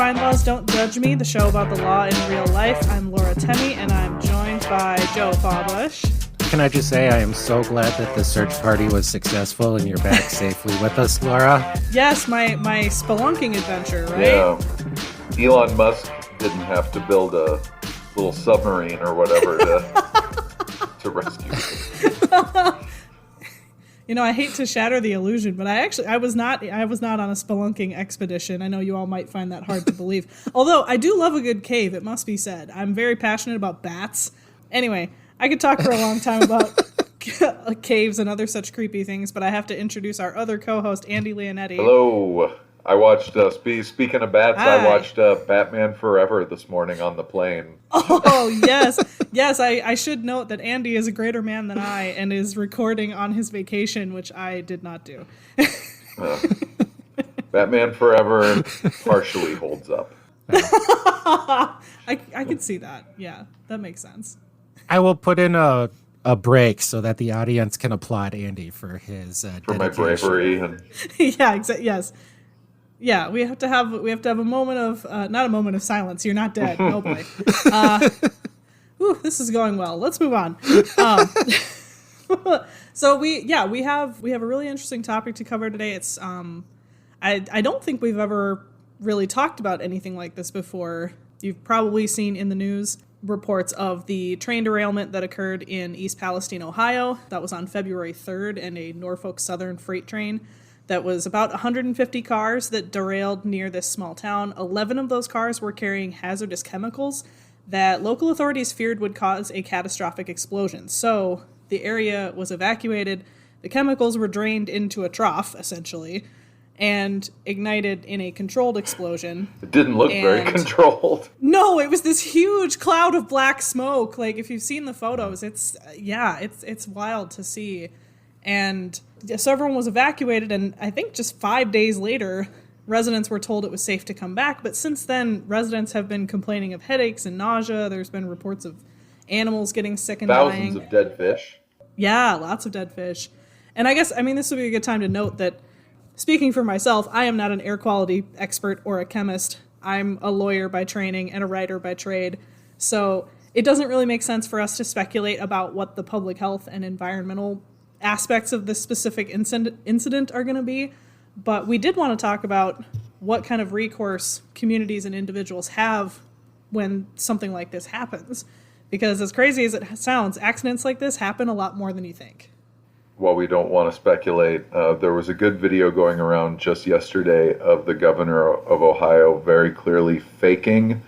Find Laws, Don't Judge Me, the show about the law in real life. I'm Laura Temmey, and I'm joined by Joe Bobbush. Can I just say I am so glad that the search party was successful and you're back safely with us, Laura? Yes, my spelunking adventure, right? Yeah. Elon Musk didn't have to build a little submarine or whatever to rescue me. You know, I hate to shatter the illusion, but I was not on a spelunking expedition. I know you all might find that hard to believe. Although I do love a good cave, it must be said. I'm very passionate about bats. Anyway, I could talk for a long time about caves and other such creepy things, but I have to introduce our other co-host, Andy Leonetti. Hello. I watched, speaking of bats, Hi. I watched Batman Forever this morning on the plane. Oh, yes. Yes, I should note that Andy is a greater man than I and is recording on his vacation, which I did not do. Batman Forever partially holds up. I can see that. Yeah, that makes sense. I will put in a break so that the audience can applaud Andy for his For my bravery. And Yeah, yes. Yeah, we have to have a moment of not a moment of silence. You're not dead. Oh boy. This is going well. Let's move on. So we have a really interesting topic to cover today. It's I don't think we've ever really talked about anything like this before. You've probably seen in the news reports of the train derailment that occurred in East Palestine, Ohio. That was on February 3rd, and a Norfolk Southern freight train that was about 150 cars that derailed near this small town. 11 of those cars were carrying hazardous chemicals that local authorities feared would cause a catastrophic explosion. So the area was evacuated, the chemicals were drained into a trough, essentially, and ignited in a controlled explosion. it didn't look very controlled. No, it was this huge cloud of black smoke. Like, if you've seen the photos, it's wild to see. And so everyone was evacuated, and I think just 5 days later, residents were told it was safe to come back. But since then, residents have been complaining of headaches and nausea. There's been reports of animals getting sick and dying. Thousands of dead fish. Yeah, lots of dead fish. And I guess, this would be a good time to note that, speaking for myself, I am not an air quality expert or a chemist. I'm a lawyer by training and a writer by trade. So it doesn't really make sense for us to speculate about what the public health and environmental aspects of this specific incident are going to be. But we did want to talk about what kind of recourse communities and individuals have when something like this happens. Because as crazy as it sounds, accidents like this happen a lot more than you think. While we don't want to speculate, there was a good video going around just yesterday of the governor of Ohio very clearly faking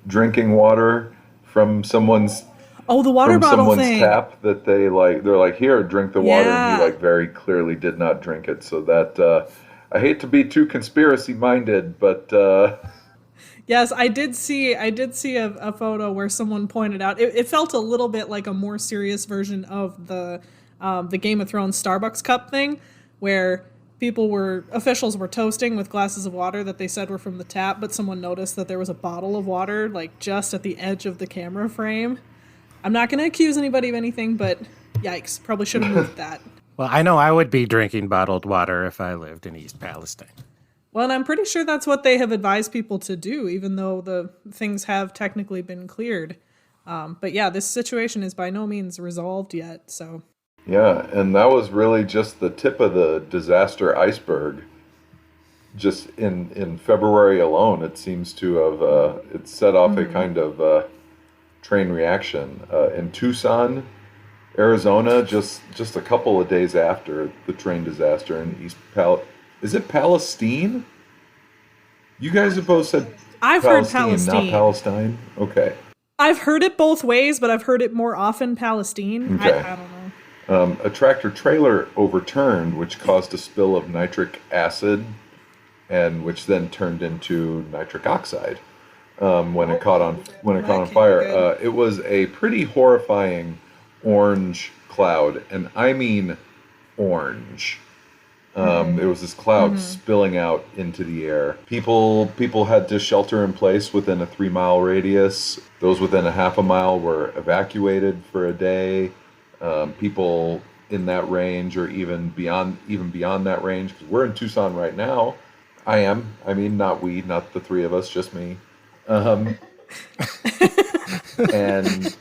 drinking water from someone's the water bottle someone's thing. tap that they're like, here, drink the water, and he very clearly did not drink it. So that I hate to be too conspiracy minded, but yes, I did see a photo where someone pointed out it felt a little bit like a more serious version of the Game of Thrones Starbucks cup thing, where officials were toasting with glasses of water that they said were from the tap, but someone noticed that there was a bottle of water like just at the edge of the camera frame. I'm not going to accuse anybody of anything, but yikes, probably should have moved that. Well, I know I would be drinking bottled water if I lived in East Palestine. Well, and I'm pretty sure that's what they have advised people to do, even though the things have technically been cleared. But yeah, this situation is by no means resolved yet, so... Yeah, and that was really just the tip of the disaster iceberg. Just in February alone, it seems to have it set off a kind of train reaction in Tucson, Arizona, just a couple of days after the train disaster in Is it Palestine? You guys have both said I've heard Palestine, not Palestine. Okay. I've heard it both ways, but I've heard it more often Palestine. Okay. I don't know. A tractor trailer overturned, which caused a spill of nitric acid, and which then turned into nitric oxide when it caught on fire. It was a pretty horrifying orange cloud, and I mean orange. It was this cloud spilling out into the air. People had to shelter in place within a 3-mile radius. Those within a half a mile were evacuated for a day. People in that range, or even beyond that range, because we're in Tucson right now. I am. I mean, not we, not the three of us, just me. Um, and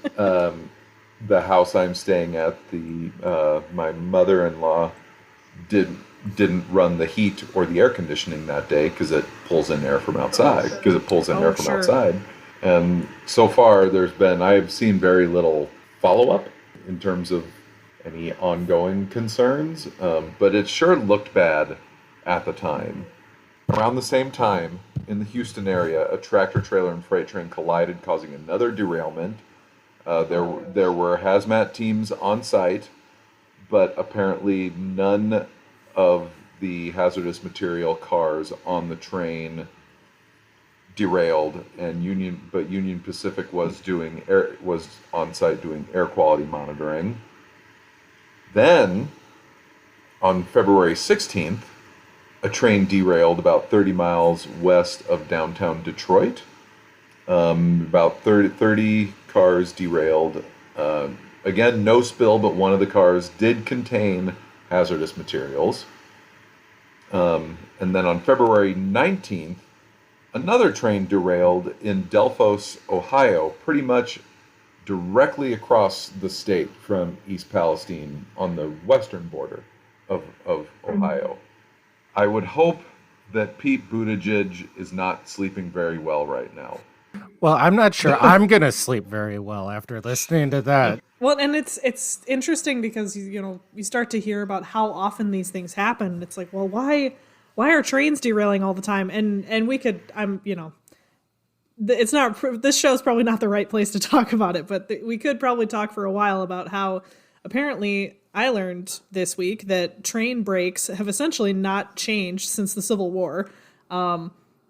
the house I'm staying at, the my mother-in-law did didn't run the heat or the air conditioning that day because it pulls in air from outside. Because it pulls in Oh, air from sure. outside, and so far I've seen very little follow-up in terms of any ongoing concerns. But it sure looked bad at the time. Around the same time, in the Houston area, a tractor trailer and freight train collided, causing another derailment. There were hazmat teams on site, but apparently none of the hazardous material cars on the train derailed, and Union Pacific was on site doing air quality monitoring. Then, on February 16th, a train derailed about 30 miles west of downtown Detroit. About 30 cars derailed. Again, no spill, but one of the cars did contain hazardous materials. And then on February 19th, another train derailed in Delphos, Ohio, pretty much directly across the state from East Palestine on the western border of Ohio. I would hope that Pete Buttigieg is not sleeping very well right now. Well, I'm not sure I'm going to sleep very well after listening to that. Well, and it's interesting because you start to hear about how often these things happen. It's like, well, why are trains derailing all the time? And we could it's not this show's probably not the right place to talk about it, but we could probably talk for a while about how apparently I learned this week that train brakes have essentially not changed since the Civil War.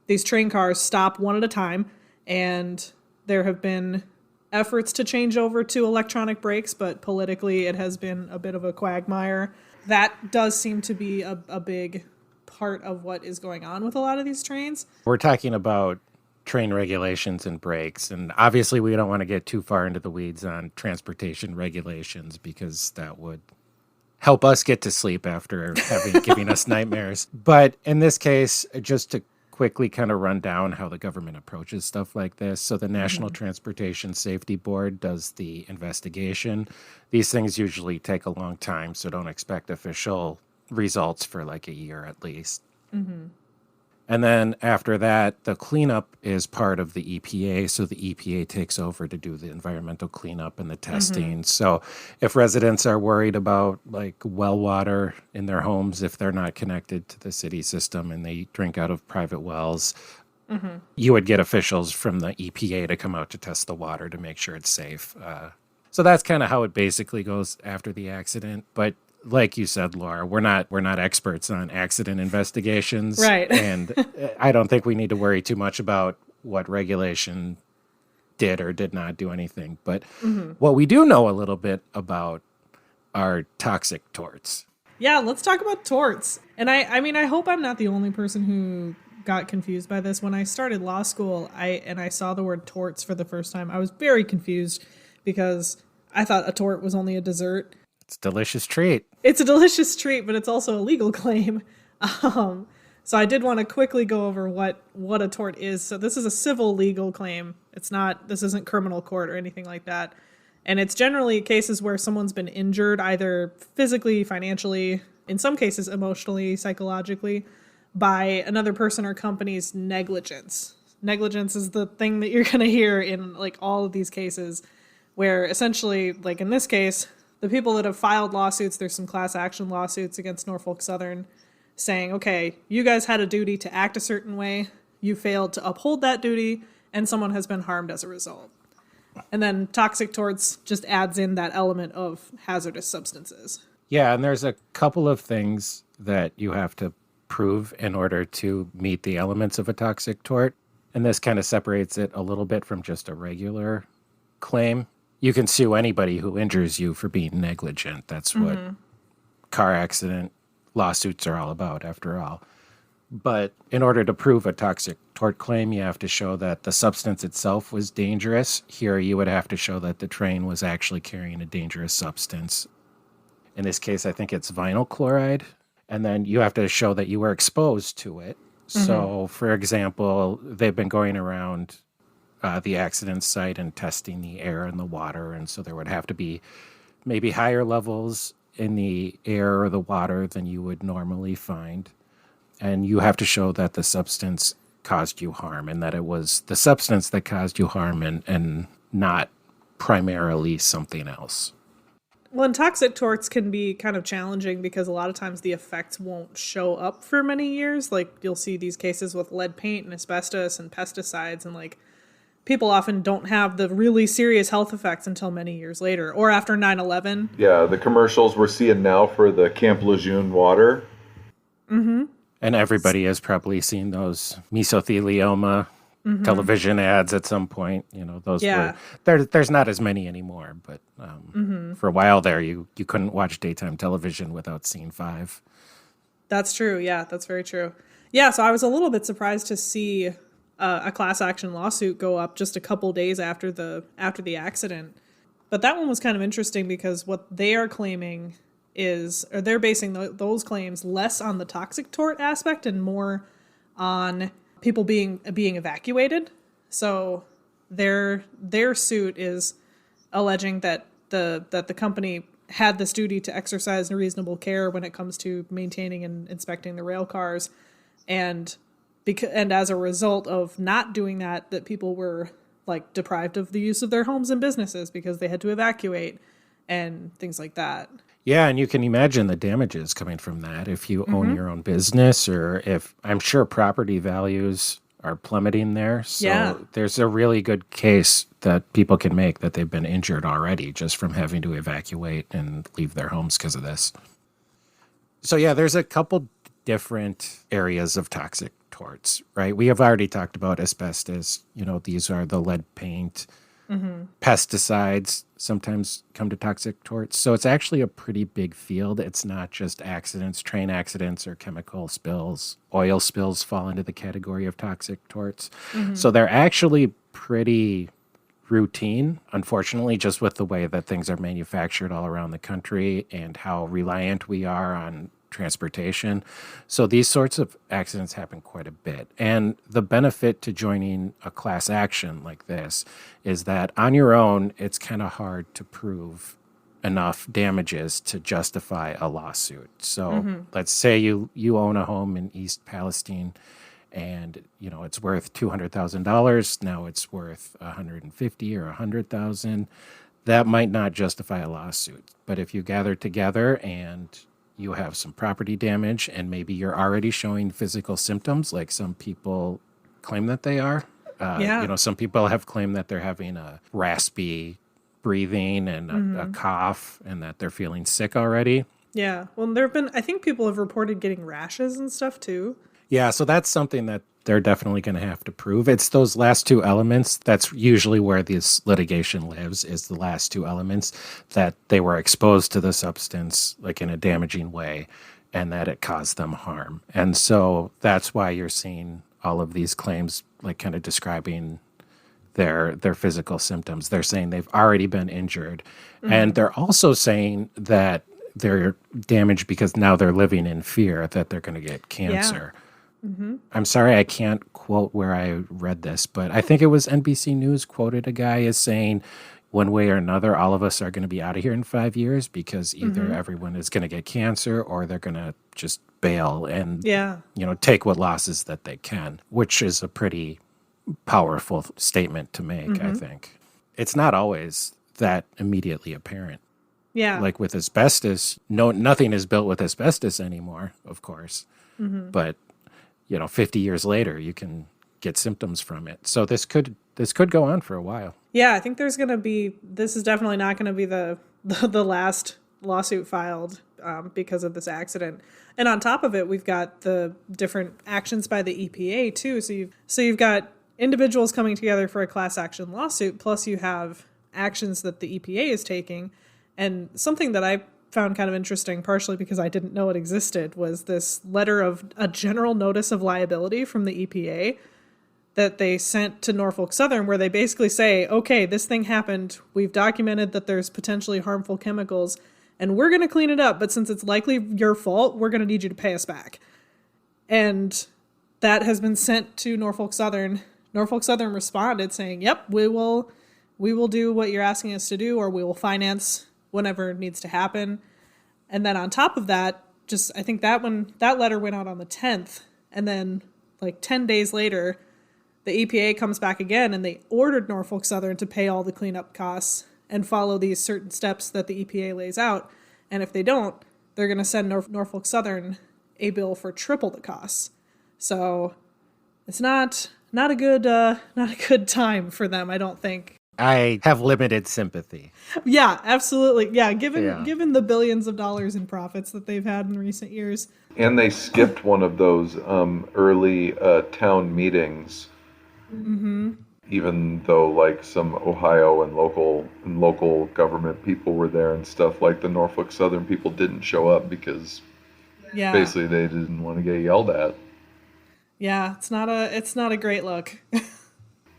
These train cars stop one at a time, and there have been efforts to change over to electronic brakes, but politically it has been a bit of a quagmire. That does seem to be a big part of what is going on with a lot of these trains. We're talking about train regulations and brakes, and obviously we don't want to get too far into the weeds on transportation regulations because that would help us get to sleep after giving us nightmares. But in this case, just to quickly kind of run down how the government approaches stuff like this. So the National Transportation Safety Board does the investigation. These things usually take a long time, so don't expect official results for like a year at least. And then after that, the cleanup is part of the EPA. So the EPA takes over to do the environmental cleanup and the testing. So if residents are worried about like well water in their homes, if they're not connected to the city system and they drink out of private wells, you would get officials from the EPA to come out to test the water to make sure it's safe. So that's kind of how it basically goes after the accident. But like you said, Laura, we're not experts on accident investigations. Right. And I don't think we need to worry too much about what regulation did or did not do anything. But what we do know a little bit about are toxic torts. Yeah, let's talk about torts. And I mean, I hope I'm not the only person who got confused by this. When I started law school, I saw the word torts for the first time, I was very confused because I thought a tort was only a dessert. It's a delicious treat. It's a delicious treat, but it's also a legal claim. So I did want to quickly go over what a tort is. So this is a civil legal claim. This isn't criminal court or anything like that. And it's generally cases where someone's been injured, either physically, financially, in some cases emotionally, psychologically, by another person or company's negligence. Negligence is the thing that you're going to hear in like all of these cases where essentially, like in this case, the people that have filed lawsuits, there's some class action lawsuits against Norfolk Southern saying, okay, you guys had a duty to act a certain way, you failed to uphold that duty, and someone has been harmed as a result. And then toxic torts just adds in that element of hazardous substances. Yeah, and there's a couple of things that you have to prove in order to meet the elements of a toxic tort. And this kind of separates it a little bit from just a regular claim. You can sue anybody who injures you for being negligent. That's what car accident lawsuits are all about, after all. But in order to prove a toxic tort claim, you have to show that the substance itself was dangerous. Here, you would have to show that the train was actually carrying a dangerous substance. In this case, I think it's vinyl chloride. And then you have to show that you were exposed to it. So, for example, they've been going around the accident site and testing the air and the water. And so there would have to be maybe higher levels in the air or the water than you would normally find. And you have to show that the substance caused you harm and that it was the substance that caused you harm and not primarily something else. Well, and toxic torts can be kind of challenging because a lot of times the effects won't show up for many years. Like you'll see these cases with lead paint and asbestos and pesticides, and like people often don't have the really serious health effects until many years later or after 9/11. Yeah, the commercials we're seeing now for the Camp Lejeune water. Mm-hmm. And everybody has probably seen those mesothelioma television ads at some point. You know, those were there's not as many anymore, but for a while there, you couldn't watch daytime television without seeing 5. That's true. Yeah, that's very true. Yeah, so I was a little bit surprised to see a class action lawsuit go up just a couple days after the accident. But that one was kind of interesting because what they are claiming is, or they're basing those claims less on the toxic tort aspect and more on people being evacuated. So their suit is alleging that the company had this duty to exercise reasonable care when it comes to maintaining and inspecting the rail cars, and as a result of not doing that people were like deprived of the use of their homes and businesses because they had to evacuate and things like that. Yeah, and you can imagine the damages coming from that if you own your own business, or if I'm sure property values are plummeting there. So there's a really good case that people can make that they've been injured already just from having to evacuate and leave their homes because of this. So yeah, there's a couple different areas of toxic torts, right? We have already talked about asbestos. You know, these are the lead paint. Pesticides sometimes come to toxic torts. So it's actually a pretty big field. It's not just accidents, train accidents, or chemical spills. Oil spills fall into the category of toxic torts. So they're actually pretty routine, unfortunately, just with the way that things are manufactured all around the country and how reliant we are on transportation. So these sorts of accidents happen quite a bit. And the benefit to joining a class action like this is that on your own, it's kind of hard to prove enough damages to justify a lawsuit. So let's say you own a home in East Palestine and it's worth $200,000. Now it's worth $150,000 or $100,000. That might not justify a lawsuit. But if you gather together and you have some property damage and maybe you're already showing physical symptoms like some people claim that they are. Some people have claimed that they're having a raspy breathing and a cough and that they're feeling sick already. Yeah. Well, I think people have reported getting rashes and stuff too. Yeah. So that's something that they're definitely going to have to prove. It's those last 2 elements. That's usually where this litigation lives, is the last 2 elements, that they were exposed to the substance like in a damaging way and that it caused them harm. And so that's why you're seeing all of these claims like kind of describing their physical symptoms. They're saying they've already been injured. And they're also saying that they're damaged because now they're living in fear that they're going to get cancer. Yeah. I'm sorry, I can't quote where I read this, but I think it was NBC News quoted a guy as saying, one way or another, all of us are going to be out of here in 5 years because either everyone is going to get cancer or they're going to just bail and take what losses that they can, which is a pretty powerful statement to make, I think. It's not always that immediately apparent. Yeah. Like with asbestos, nothing is built with asbestos anymore, of course. But 50 years later, you can get symptoms from it. So this could go on for a while. Yeah, I think this is definitely not going to be the last lawsuit filed because of this accident. And on top of it, we've got the different actions by the EPA too. So you've got individuals coming together for a class action lawsuit, plus you have actions that the EPA is taking. And something that I found kind of interesting, partially because I didn't know it existed, was this letter of a general notice of liability from the EPA that they sent to Norfolk Southern, where they basically say, okay, this thing happened. We've documented that there's potentially harmful chemicals, and we're going to clean it up. But since it's likely your fault, we're going to need you to pay us back. And that has been sent to Norfolk Southern. Norfolk Southern responded saying, yep, we will do what you're asking us to do, or we will finance whatever needs to happen. And then on top of that, I think that letter went out on the 10th, and then like 10 days later, the EPA comes back again and they ordered Norfolk Southern to pay all the cleanup costs and follow these certain steps that the EPA lays out. And if they don't, they're going to send Norfolk Southern a bill for triple the costs. So it's not a good time for them, I don't think. I have limited sympathy. Yeah, absolutely. Yeah, given the billions of dollars in profits that they've had in recent years. And they skipped one of those early town meetings, even though like some Ohio and local government people were there and stuff. Like the Norfolk Southern people didn't show up because basically they didn't want to get yelled at. Yeah, it's not a great look.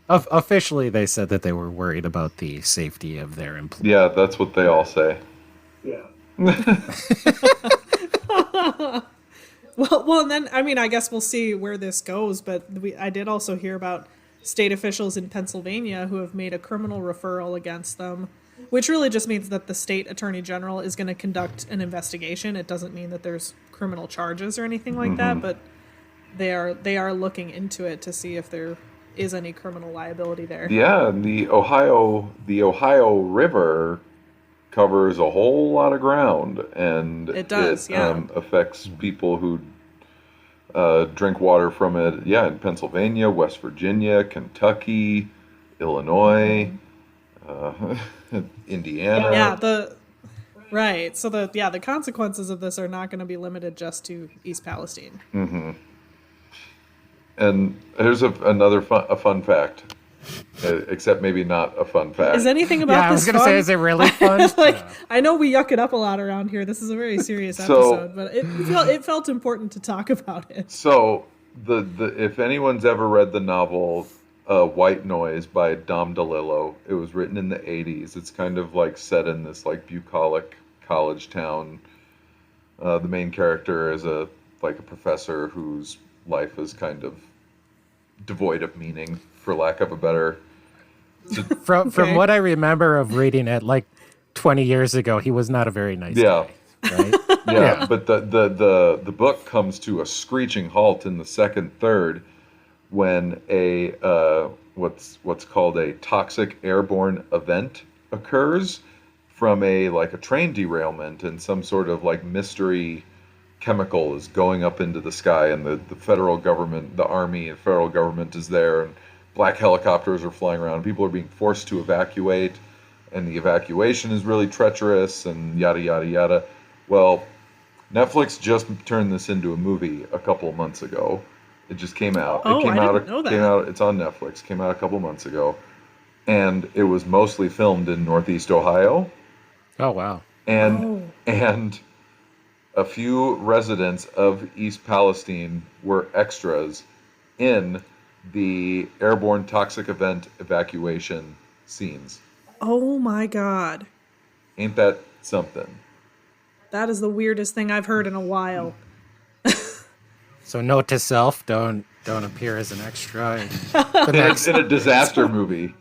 Officially, they said that they were worried about the safety of their employees. Yeah, that's what they all say. Yeah. Well, and then, I mean, I guess we'll see where this goes, but I did also hear about state officials in Pennsylvania who have made a criminal referral against them, which really just means that the state attorney general is going to conduct an investigation. It doesn't mean that there's criminal charges or anything like that, but they are looking into it to see if there is any criminal liability there. Yeah, the Ohio River covers a whole lot of ground, and it does. Affects people who drink water from it. Yeah, in Pennsylvania, West Virginia, Kentucky, Illinois, Indiana. Yeah, right. So the consequences of this are not going to be limited just to East Palestine. Mm-hmm. And here's another fun fact, except maybe not a fun fact. Is anything about this fun? I was going to say, is it really fun? I know we yuck it up a lot around here. This is a very serious episode, but it felt important to talk about it. So, if anyone's ever read the novel White Noise by Dom DeLillo, it was written in the 80s. It's kind of like set in this like bucolic college town. The main character is a professor whose life is kind of devoid of meaning, for lack of a better. From what I remember of reading it, like 20 years ago, he was not a very nice guy. Right? Yeah, but the book comes to a screeching halt in the second third when a what's called a toxic airborne event occurs from a train derailment, and some sort of like mystery chemical is going up into the sky, and the federal government, the army and federal government is there, and black helicopters are flying around. People are being forced to evacuate, and the evacuation is really treacherous, and yada yada yada. Well, Netflix just turned this into a movie a couple of months ago. It just came out. Oh, I didn't know that. It's on Netflix. Came out a couple of months ago, and it was mostly filmed in Northeast Ohio. Oh wow! And a few residents of East Palestine were extras in the airborne toxic event evacuation scenes. Oh my God. Ain't that something? That is the weirdest thing I've heard in a while. So note to self, don't appear as an extra in a disaster movie.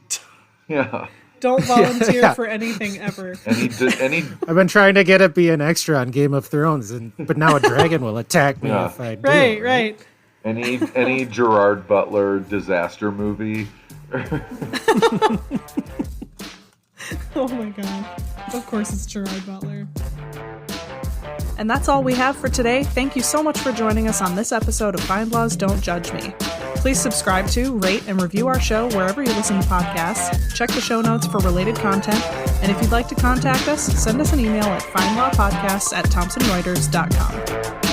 Yeah. Don't volunteer for anything ever. I've been trying to get to be an extra on Game of Thrones, but now a dragon will attack me if I do. Right. Any Gerard Butler disaster movie. Oh my God. Of course it's Gerard Butler. And that's all we have for today. Thank you so much for joining us on this episode of Find Laws Don't Judge Me. Please subscribe to, rate, and review our show wherever you listen to podcasts. Check the show notes for related content. And if you'd like to contact us, send us an email at findlawpodcasts@thomsonreuters.com.